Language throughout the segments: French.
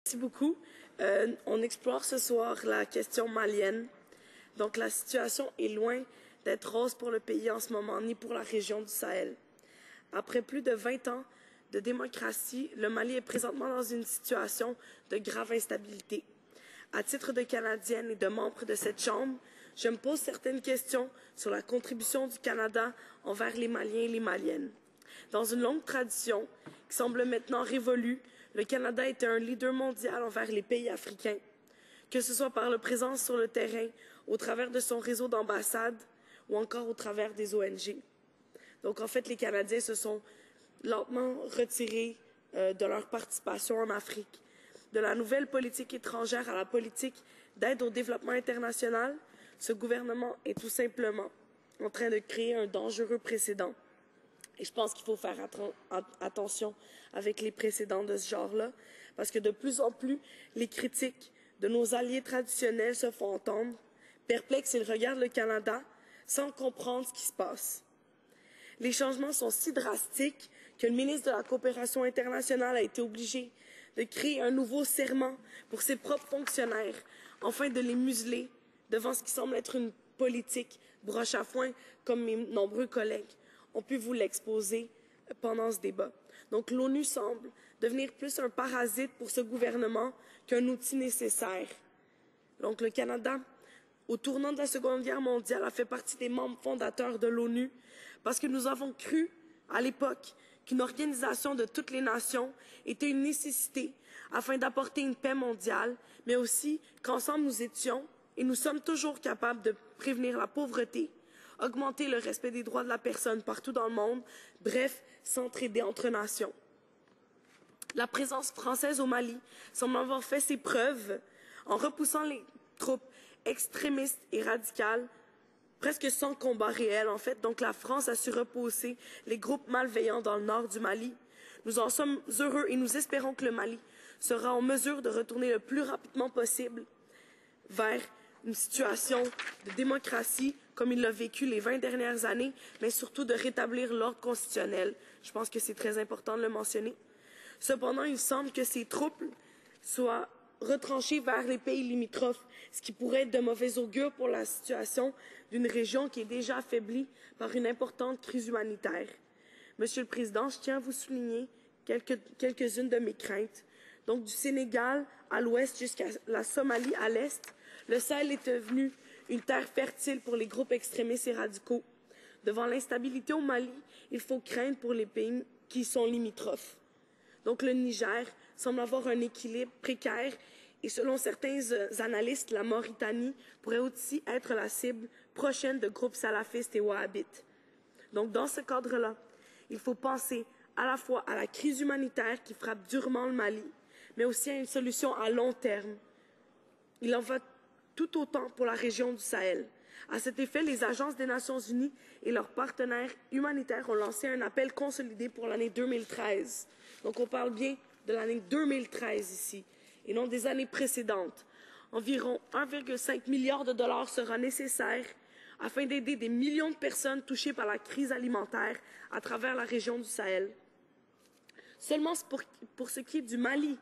Merci beaucoup. On explore ce soir la question malienne. Donc, la situation est loin d'être rose pour le pays en ce moment, ni pour la région du Sahel. Après plus de 20 ans de démocratie, le Mali est présentement dans une situation de grave instabilité. À titre de Canadienne et de membre de cette Chambre, je me pose certaines questions sur la contribution du Canada envers les Maliens et les Maliennes. Dans une longue tradition qui semble maintenant révolue, le Canada était un leader mondial envers les pays africains, que ce soit par la présence sur le terrain, au travers de son réseau d'ambassades ou encore au travers des ONG. Donc, en fait, les Canadiens se sont lentement retirés de leur participation en Afrique. De la nouvelle politique étrangère à la politique d'aide au développement international, ce gouvernement est tout simplement en train de créer un dangereux précédent. Et je pense qu'il faut faire attention avec les précédents de ce genre-là, parce que de plus en plus, les critiques de nos alliés traditionnels se font entendre. Perplexes, ils regardent le Canada sans comprendre ce qui se passe. Les changements sont si drastiques que le ministre de la Coopération internationale a été obligé de créer un nouveau serment pour ses propres fonctionnaires, afin de les museler devant ce qui semble être une politique broche à foin, comme mes nombreux collègues ont pu vous l'exposer pendant ce débat. Donc l'ONU semble devenir plus un parasite pour ce gouvernement qu'un outil nécessaire. Donc le Canada, au tournant de la Seconde Guerre mondiale, a fait partie des membres fondateurs de l'ONU parce que nous avons cru à l'époque qu'une organisation de toutes les nations était une nécessité afin d'apporter une paix mondiale, mais aussi qu'ensemble nous étions et nous sommes toujours capables de prévenir la pauvreté, augmenter le respect des droits de la personne partout dans le monde, bref, s'entraider entre nations. La présence française au Mali semble avoir fait ses preuves en repoussant les troupes extrémistes et radicales, presque sans combat réel en fait. Donc la France a su repousser les groupes malveillants dans le nord du Mali. Nous en sommes heureux et nous espérons que le Mali sera en mesure de retourner le plus rapidement possible vers une situation de démocratie comme il l'a vécu les 20 dernières années, mais surtout de rétablir l'ordre constitutionnel. Je pense que c'est très important de le mentionner. Cependant, il semble que ces troupes soient retranchées vers les pays limitrophes, ce qui pourrait être de mauvais augure pour la situation d'une région qui est déjà affaiblie par une importante crise humanitaire. Monsieur le Président, je tiens à vous souligner quelques-unes de mes craintes. Donc, du Sénégal à l'ouest jusqu'à la Somalie à l'est, le Sahel est devenu une terre fertile pour les groupes extrémistes et radicaux. Devant l'instabilité au Mali, il faut craindre pour les pays qui sont limitrophes. Donc le Niger semble avoir un équilibre précaire et selon certains analystes, la Mauritanie pourrait aussi être la cible prochaine de groupes salafistes et wahhabites. Donc dans ce cadre-là, il faut penser à la fois à la crise humanitaire qui frappe durement le Mali, mais aussi à une solution à long terme. Il en va tout autant pour la région du Sahel. À cet effet, les agences des Nations Unies et leurs partenaires humanitaires ont lancé un appel consolidé pour l'année 2013. Donc on parle bien de l'année 2013 ici, et non des années précédentes. Environ 1,5 milliard de dollars sera nécessaire afin d'aider des millions de personnes touchées par la crise alimentaire à travers la région du Sahel. Seulement pour ce qui est du Mali,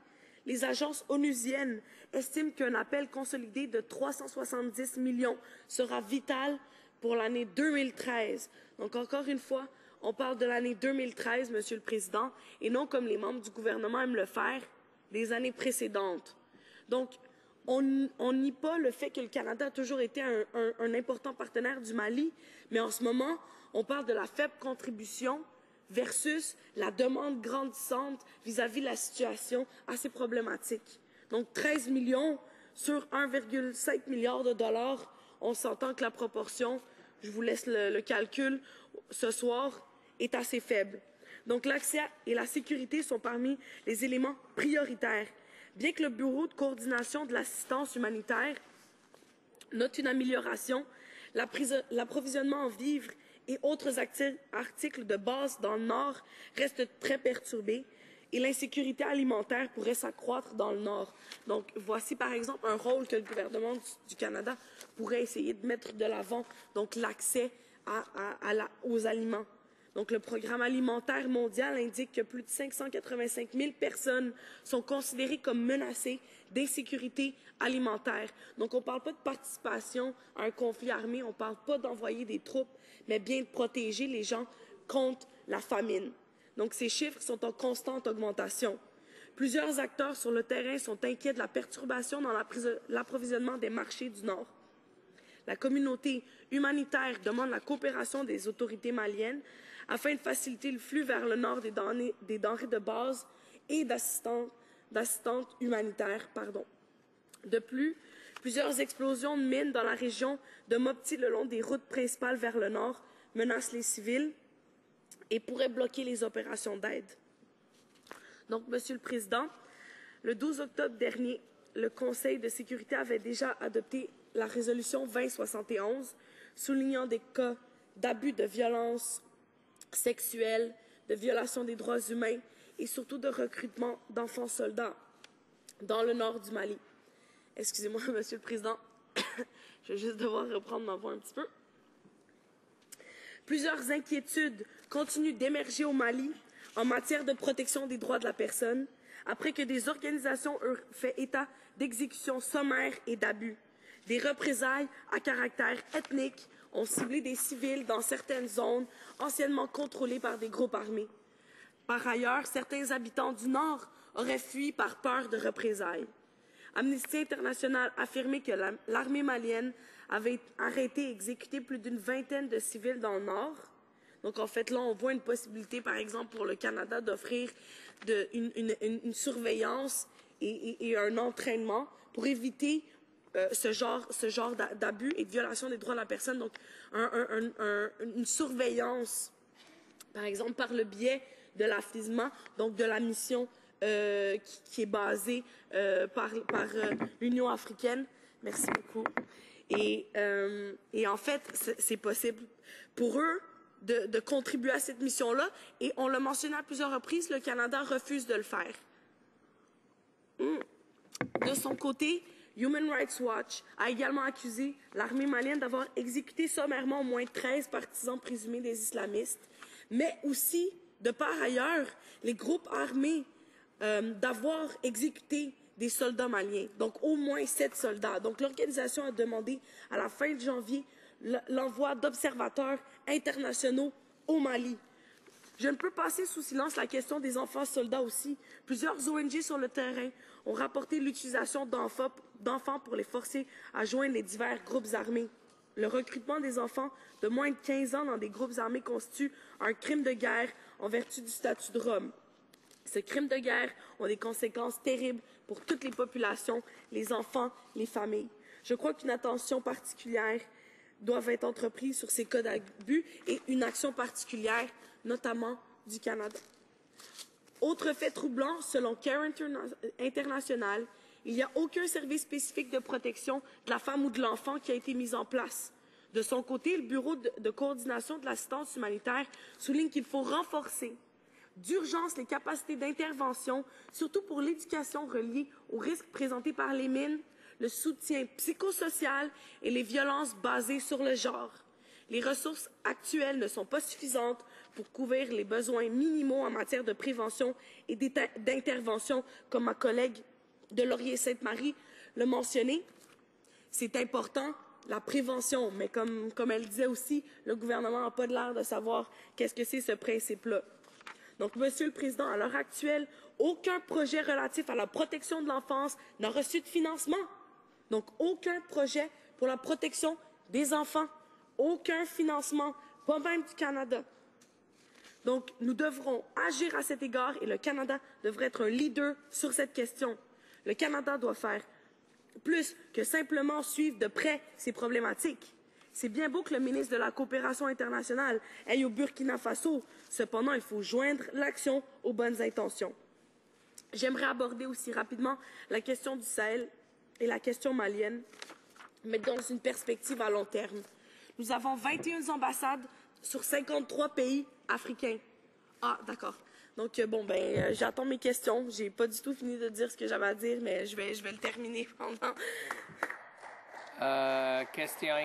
les agences onusiennes estiment qu'un appel consolidé de 370 millions sera vital pour l'année 2013. Donc, encore une fois, on parle de l'année 2013, Monsieur le Président, et non comme les membres du gouvernement aiment le faire, des années précédentes. Donc, on nie pas le fait que le Canada a toujours été un important partenaire du Mali, mais en ce moment, on parle de la faible contribution versus la demande grandissante vis-à-vis de la situation assez problématique. Donc 13 millions sur 1,5 milliard de dollars, on s'entend que la proportion, je vous laisse le calcul ce soir, est assez faible. Donc l'accès et la sécurité sont parmi les éléments prioritaires. Bien que le Bureau de coordination de l'assistance humanitaire note une amélioration, l'approvisionnement en vivres et autres articles de base dans le Nord restent très perturbés et l'insécurité alimentaire pourrait s'accroître dans le Nord. Donc, voici par exemple un rôle que le gouvernement du Canada pourrait essayer de mettre de l'avant, donc l'accès aux aliments. Donc, le Programme alimentaire mondial indique que plus de 585 000 personnes sont considérées comme menacées d'insécurité alimentaire. Donc, on ne parle pas de participation à un conflit armé, on ne parle pas d'envoyer des troupes, mais bien de protéger les gens contre la famine. Donc, ces chiffres sont en constante augmentation. Plusieurs acteurs sur le terrain sont inquiets de la perturbation dans l'approvisionnement des marchés du Nord. La communauté humanitaire demande la coopération des autorités maliennes afin de faciliter le flux vers le nord des denrées de base et d'assistantes humanitaires. De plus, plusieurs explosions de mines dans la région de Mopti le long des routes principales vers le nord menacent les civils et pourraient bloquer les opérations d'aide. Donc, Monsieur le Président, le 12 octobre dernier, le Conseil de sécurité avait déjà adopté la résolution 2071, soulignant des cas d'abus de violence sexuelle, de violation des droits humains et surtout de recrutement d'enfants soldats dans le nord du Mali. Excusez-moi, Monsieur le Président, je vais juste devoir reprendre ma voix un petit peu. Plusieurs inquiétudes continuent d'émerger au Mali en matière de protection des droits de la personne, après que des organisations ont fait état d'exécutions sommaires et d'abus. Des représailles à caractère ethnique ont ciblé des civils dans certaines zones anciennement contrôlées par des groupes armés. Par ailleurs, certains habitants du Nord auraient fui par peur de représailles. Amnesty International a affirmé que l'armée malienne avait arrêté et exécuté plus d'une vingtaine de civils dans le Nord. Donc, en fait, là, on voit une possibilité, par exemple, pour le Canada d'offrir une surveillance et un entraînement pour éviter ce genre d'abus et de violation des droits de la personne. Donc, une surveillance, par exemple, par le biais de l'AFISMA, donc de la mission qui est basée par l'Union africaine. Merci beaucoup. Et en fait, c'est possible pour eux de contribuer à cette mission-là. Et on l'a mentionné à plusieurs reprises, le Canada refuse de le faire. De son côté, Human Rights Watch a également accusé l'armée malienne d'avoir exécuté sommairement au moins 13 partisans présumés des islamistes, mais aussi, de par ailleurs, les groupes armés d'avoir exécuté des soldats maliens, donc au moins 7 soldats. Donc l'organisation a demandé à la fin de janvier l'envoi d'observateurs internationaux au Mali. Je ne peux passer sous silence la question des enfants soldats aussi. Plusieurs ONG sur le terrain ont rapporté l'utilisation d'enfants pour les forcer à joindre les divers groupes armés. Le recrutement des enfants de moins de 15 ans dans des groupes armés constitue un crime de guerre en vertu du statut de Rome. Ces crimes de guerre ont des conséquences terribles pour toutes les populations, les enfants, les familles. Je crois qu'une attention particulière doit être entreprise sur ces cas d'abus et une action particulière, notamment du Canada. Autre fait troublant, selon Care International, il n'y a aucun service spécifique de protection de la femme ou de l'enfant qui a été mis en place. De son côté, le Bureau de coordination de l'assistance humanitaire souligne qu'il faut renforcer d'urgence les capacités d'intervention, surtout pour l'éducation reliée aux risques présentés par les mines, le soutien psychosocial et les violences basées sur le genre. Les ressources actuelles ne sont pas suffisantes pour couvrir les besoins minimaux en matière de prévention et d'intervention, comme ma collègue de Laurier-Sainte-Marie l'a mentionné. C'est important, la prévention, mais comme elle disait aussi, le gouvernement n'a pas l'air de savoir qu'est-ce que c'est ce principe-là. Donc, Monsieur le Président, à l'heure actuelle, aucun projet relatif à la protection de l'enfance n'a reçu de financement. Donc, aucun projet pour la protection des enfants, aucun financement, pas même du Canada. Donc, nous devrons agir à cet égard et le Canada devrait être un leader sur cette question. Le Canada doit faire plus que simplement suivre de près ces problématiques. C'est bien beau que le ministre de la Coopération internationale aille au Burkina Faso. Cependant, il faut joindre l'action aux bonnes intentions. J'aimerais aborder aussi rapidement la question du Sahel et la question malienne, mais dans une perspective à long terme. Nous avons 21 ambassades sur 53 pays africains. Ah, d'accord. Donc, j'attends mes questions. J'ai pas du tout fini de dire ce que j'avais à dire, mais je vais le terminer pendant. Question